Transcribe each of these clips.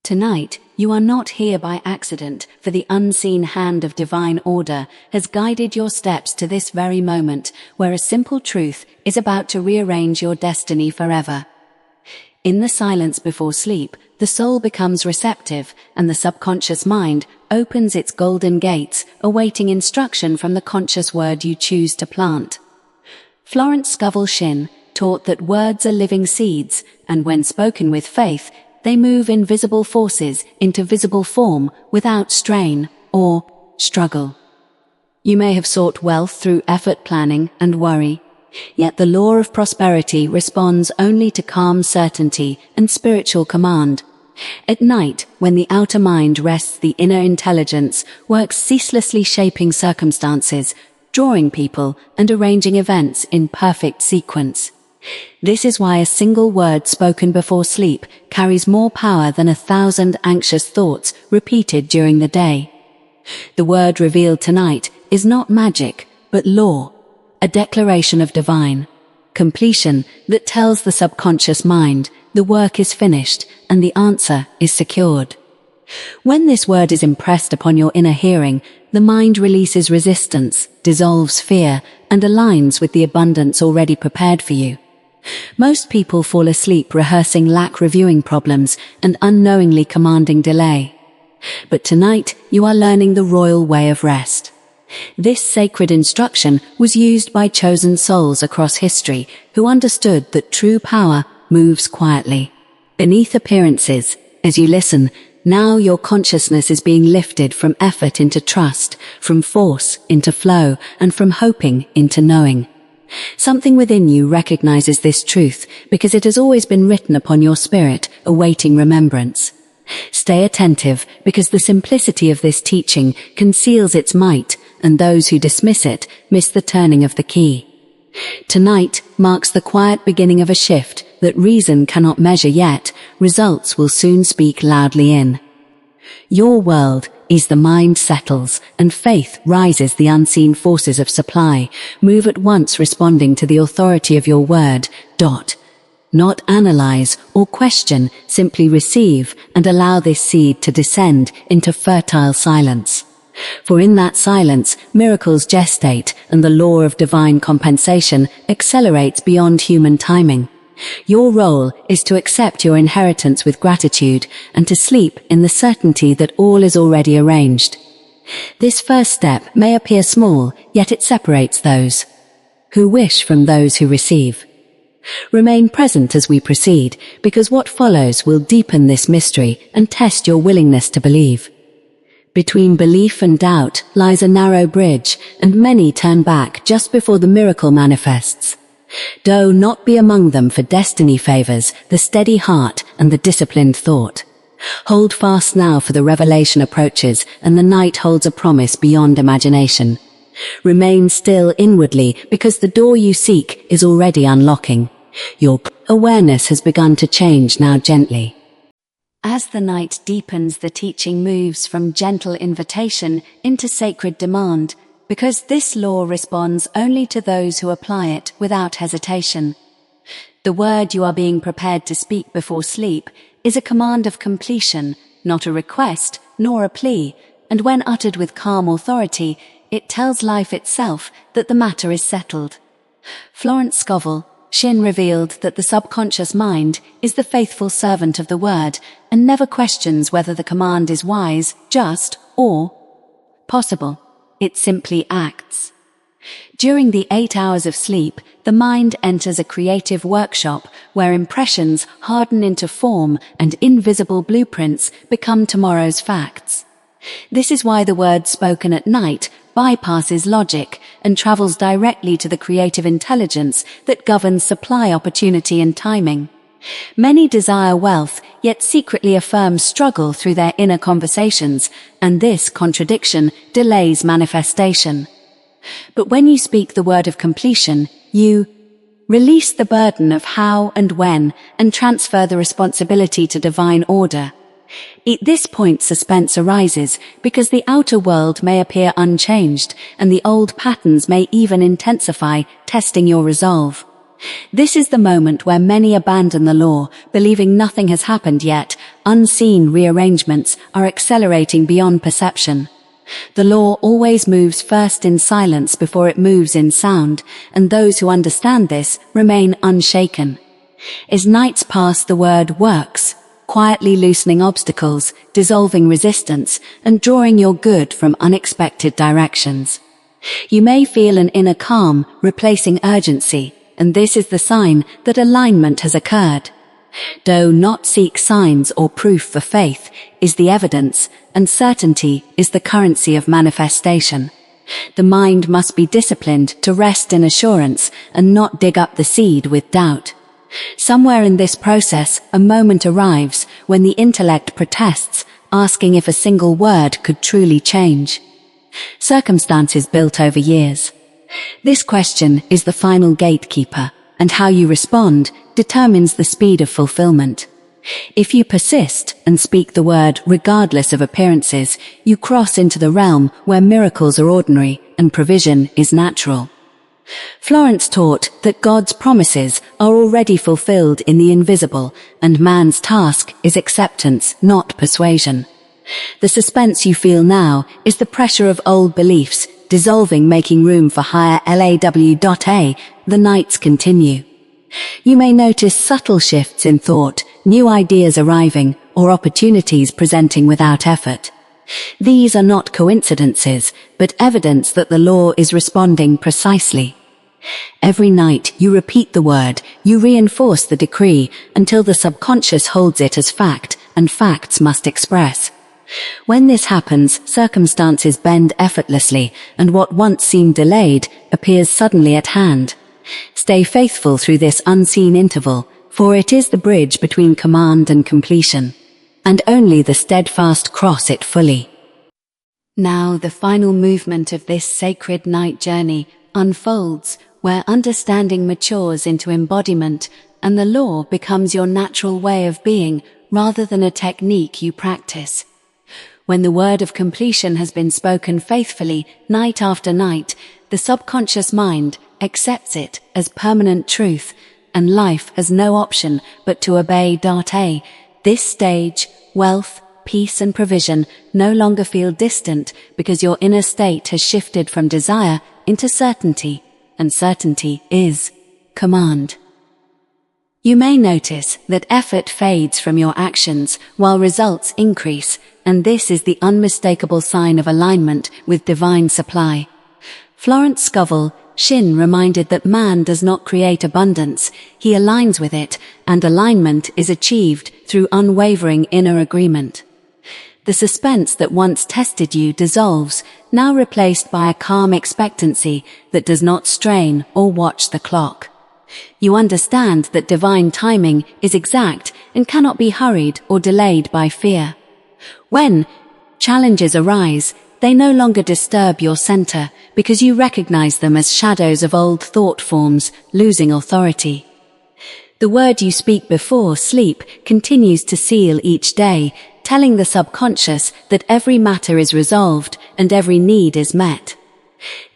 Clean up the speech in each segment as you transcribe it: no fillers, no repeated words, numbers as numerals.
Tonight, you are not here by accident, for the unseen hand of divine order has guided your steps to this very moment where a simple truth is about to rearrange your destiny forever. In the silence before sleep, the soul becomes receptive and the subconscious mind opens its golden gates, awaiting instruction from the conscious word you choose to plant. Florence Scovel Shinn taught that words are living seeds, and when spoken with faith, they move invisible forces into visible form without strain or struggle. You may have sought wealth through effort, planning, and worry, yet the law of prosperity responds only to calm certainty and spiritual command. At night, when the outer mind rests, the inner intelligence works ceaselessly, shaping circumstances, drawing people, and arranging events in perfect sequence. This is why a single word spoken before sleep carries more power than 1,000 anxious thoughts repeated during the day. The word revealed tonight is not magic, but law, a declaration of divine completion that tells the subconscious mind the work is finished and the answer is secured. When this word is impressed upon your inner hearing, the mind releases resistance, dissolves fear, and aligns with the abundance already prepared for you. Most people fall asleep rehearsing lack, reviewing problems, and unknowingly commanding delay. But tonight, you are learning the royal way of rest. This sacred instruction was used by chosen souls across history who understood that true power moves quietly, beneath appearances. As you listen, now your consciousness is being lifted from effort into trust, from force into flow, and from hoping into knowing. Something within you recognizes this truth because it has always been written upon your spirit, awaiting remembrance. Stay attentive, because the simplicity of this teaching conceals its might, and those who dismiss it miss the turning of the key. Tonight marks the quiet beginning of a shift that reason cannot measure yet. Results will soon speak loudly in. Your world is the mind settles, and faith rises. The unseen forces of supply move at once, responding to the authority of your word. Not analyze or question, simply receive and allow this seed to descend into fertile silence. For in that silence, miracles gestate, and the law of divine compensation accelerates beyond human timing. Your role is to accept your inheritance with gratitude and to sleep in the certainty that all is already arranged. This first step may appear small, yet it separates those who wish from those who receive. Remain present as we proceed, because what follows will deepen this mystery and test your willingness to believe. Between belief and doubt lies a narrow bridge, and many turn back just before the miracle manifests. Do not be among them, for destiny favors the steady heart and the disciplined thought. Hold fast now, for the revelation approaches, and the night holds a promise beyond imagination. Remain still inwardly, because the door you seek is already unlocking. Your awareness has begun to change now, gently. As the night deepens, the teaching moves from gentle invitation into sacred demand, because this law responds only to those who apply it without hesitation. The word you are being prepared to speak before sleep is a command of completion, not a request nor a plea, and when uttered with calm authority, it tells life itself that the matter is settled. Florence Scovel Shinn revealed that the subconscious mind is the faithful servant of the word and never questions whether the command is wise, just, or possible. It simply acts. During the 8 hours of sleep, the mind enters a creative workshop where impressions harden into form and invisible blueprints become tomorrow's facts. This is why the word spoken at night bypasses logic and travels directly to the creative intelligence that governs supply, opportunity, and timing. Many desire wealth, yet secretly affirm struggle through their inner conversations, and this contradiction delays manifestation. But when you speak the word of completion, you release the burden of how and when and transfer the responsibility to divine order. At this point, suspense arises, because the outer world may appear unchanged, and the old patterns may even intensify, testing your resolve. This is the moment where many abandon the law, believing nothing has happened yet, unseen rearrangements are accelerating beyond perception. The law always moves first in silence before it moves in sound, and those who understand this remain unshaken. As nights pass, the word works, quietly loosening obstacles, dissolving resistance, and drawing your good from unexpected directions. You may feel an inner calm replacing urgency, and this is the sign that alignment has occurred. Do not seek signs or proof, for faith is the evidence, and certainty is the currency of manifestation. The mind must be disciplined to rest in assurance and not dig up the seed with doubt. Somewhere in this process, a moment arrives when the intellect protests, asking if a single word could truly change circumstances built over years. This question is the final gatekeeper, and how you respond determines the speed of fulfillment. If you persist and speak the word regardless of appearances, you cross into the realm where miracles are ordinary and provision is natural. Florence taught that God's promises are already fulfilled in the invisible, and man's task is acceptance, not persuasion. The suspense you feel now is the pressure of old beliefs dissolving, making room for higher LAW.A. The nights continue. You may notice subtle shifts in thought, new ideas arriving, or opportunities presenting without effort. These are not coincidences, but evidence that the law is responding precisely. Every night you repeat the word, you reinforce the decree until the subconscious holds it as fact, and facts must express. When this happens, circumstances bend effortlessly, and what once seemed delayed appears suddenly at hand. Stay faithful through this unseen interval, for it is the bridge between command and completion, and only the steadfast cross it fully. Now the final movement of this sacred night journey unfolds, where understanding matures into embodiment, and the law becomes your natural way of being rather than a technique you practice. When the word of completion has been spoken faithfully, night after night, the subconscious mind accepts it as permanent truth, and life has no option but to obey. This stage, wealth, peace and provision no longer feel distant because your inner state has shifted from desire into certainty, and certainty is command. You may notice that effort fades from your actions while results increase, and this is the unmistakable sign of alignment with divine supply. Florence Scovel, Shinn, reminded that man does not create abundance, he aligns with it, and alignment is achieved through unwavering inner agreement. The suspense that once tested you dissolves, now replaced by a calm expectancy that does not strain or watch the clock. You understand that divine timing is exact and cannot be hurried or delayed by fear. When challenges arise, they no longer disturb your center because you recognize them as shadows of old thought forms losing authority. The word you speak before sleep continues to seal each day, telling the subconscious that every matter is resolved and every need is met.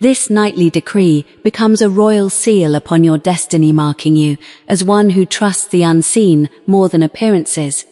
This nightly decree becomes a royal seal upon your destiny, marking you as one who trusts the unseen more than appearances.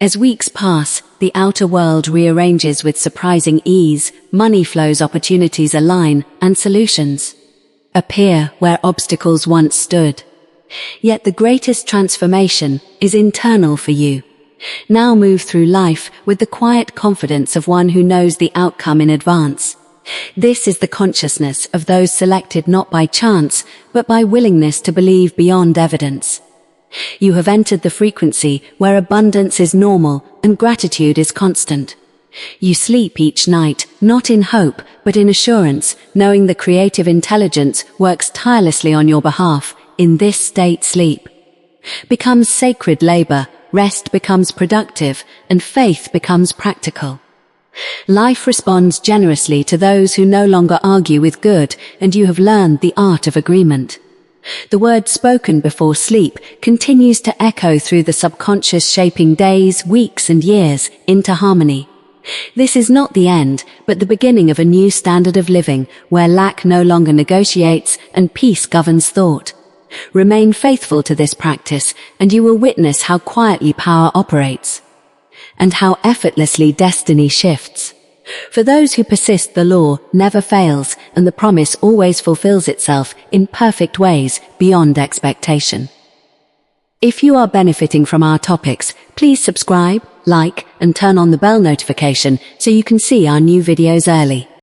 As weeks pass, the outer world rearranges with surprising ease, money flows, opportunities align, and solutions appear where obstacles once stood. Yet the greatest transformation is internal for you. Now move through life with the quiet confidence of one who knows the outcome in advance. This is the consciousness of those selected not by chance, but by willingness to believe beyond evidence. You have entered the frequency where abundance is normal and gratitude is constant. You sleep each night, not in hope, but in assurance, knowing the creative intelligence works tirelessly on your behalf. In this state, sleep becomes sacred labor, rest becomes productive, and faith becomes practical. Life responds generously to those who no longer argue with good, and you have learned the art of agreement. The word spoken before sleep continues to echo through the subconscious, shaping days, weeks, and years into harmony. This is not the end, but the beginning of a new standard of living, where lack no longer negotiates and peace governs thought. Remain faithful to this practice, and you will witness how quietly power operates. and how effortlessly destiny shifts. For those who persist, the law never fails, and the promise always fulfills itself in perfect ways beyond expectation. If you are benefiting from our topics, please subscribe, like, and turn on the bell notification so you can see our new videos early.